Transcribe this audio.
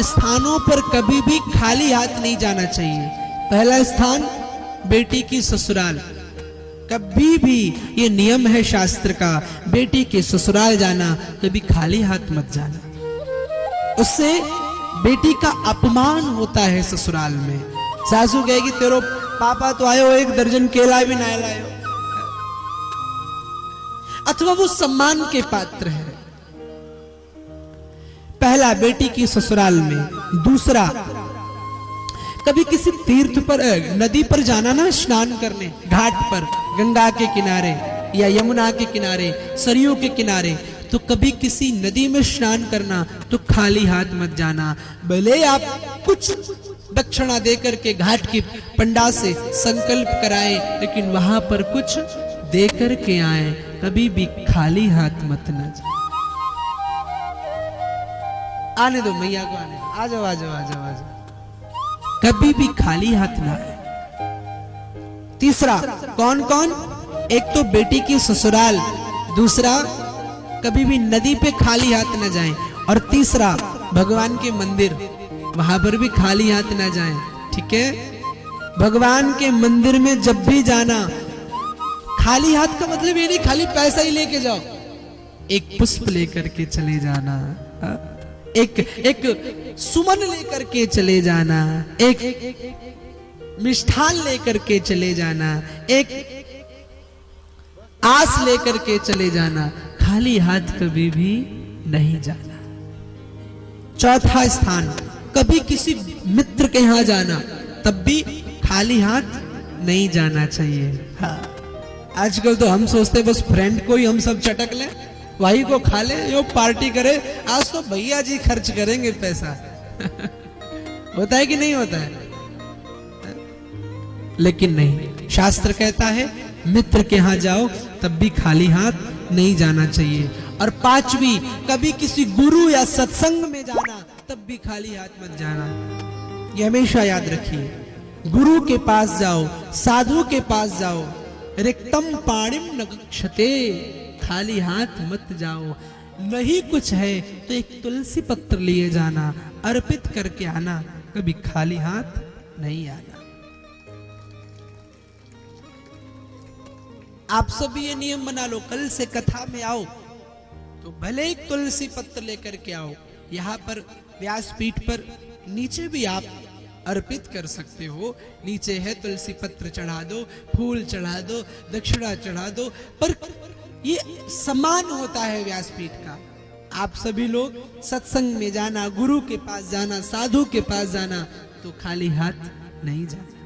स्थानों पर कभी भी खाली हाथ नहीं जाना चाहिए। पहला स्थान बेटी की ससुराल, कभी भी ये नियम है शास्त्र का, बेटी के ससुराल जाना कभी खाली हाथ मत जाना। उससे बेटी का अपमान होता है ससुराल में। सासू कहेगी तेरो पापा तो आयो, एक दर्जन केला भी ना लायो, अथवा वो सम्मान के पात्र है। पहला बेटी की ससुराल में। दूसरा, कभी किसी तीर्थ पर, नदी पर जाना ना स्नान करने, घाट पर, गंगा के किनारे या यमुना के किनारे, सरयू के किनारे, तो कभी किसी नदी में स्नान करना तो खाली हाथ मत जाना। भले आप कुछ दक्षिणा देकर के घाट की पंडा से संकल्प कराएं, लेकिन वहां पर कुछ देकर के आए, कभी भी खाली हाथ मत न जाए। आने दो मैया को, आने दो, आ जाओ आ जाओ आ जाओ आ जाओ। कभी भी खाली हाथ ना आए। तीसरा, कौन कौन? एक तो बेटी की ससुराल, दूसरा कभी भी नदी पे खाली हाथ न जाएं, और तीसरा भगवान के मंदिर, वहां पर भी खाली हाथ ना जाएं। ठीक है? भगवान के मंदिर में जब भी जाना, खाली हाथ का मतलब ये नहीं खाली पैसा ही लेके जाओ, एक पुष्प लेकर के चले जाना, एक सुमन लेकर के चले जाना, एक मिष्ठान लेकर के चले जाना, एक आस लेकर के चले जाना, खाली हाथ कभी भी नहीं जाना। चौथा स्थान, कभी किसी मित्र के यहां जाना, तब भी खाली हाथ नहीं जाना चाहिए। हाँ, आजकल तो हम सोचते बस फ्रेंड को ही हम सब चटक लें, वही को खा ले, यो पार्टी करे, आज तो भैया जी खर्च करेंगे पैसा। होता है कि नहीं होता है? लेकिन नहीं, शास्त्र कहता है मित्र के यहां जाओ तब भी खाली हाथ नहीं जाना चाहिए। और पांचवी, कभी किसी गुरु या सत्संग में जाना तब भी खाली हाथ मत जाना। ये हमेशा याद रखिए। गुरु के पास जाओ, साधु के पास जाओ, रिक्तम पाणिम न गच्छते, खाली हाथ मत जाओ। नहीं कुछ है तो एक तुलसी पत्र लिए जाना, अर्पित करके आना, कभी खाली हाथ नहीं आना। आप सभी ये नियम बना लो, कल से कथा में आओ तो भले एक तुलसी पत्र लेकर के आओ। यहाँ पर व्यासपीठ पर नीचे भी आप अर्पित कर सकते हो, नीचे है तुलसी पत्र, चढ़ा दो, फूल चढ़ा दो, दक्षिणा चढ़ा दो, पर ये सम्मान होता है व्यासपीठ का। आप सभी लोग सत्संग में जाना, गुरु के पास जाना, साधु के पास जाना, तो खाली हाथ नहीं जाना।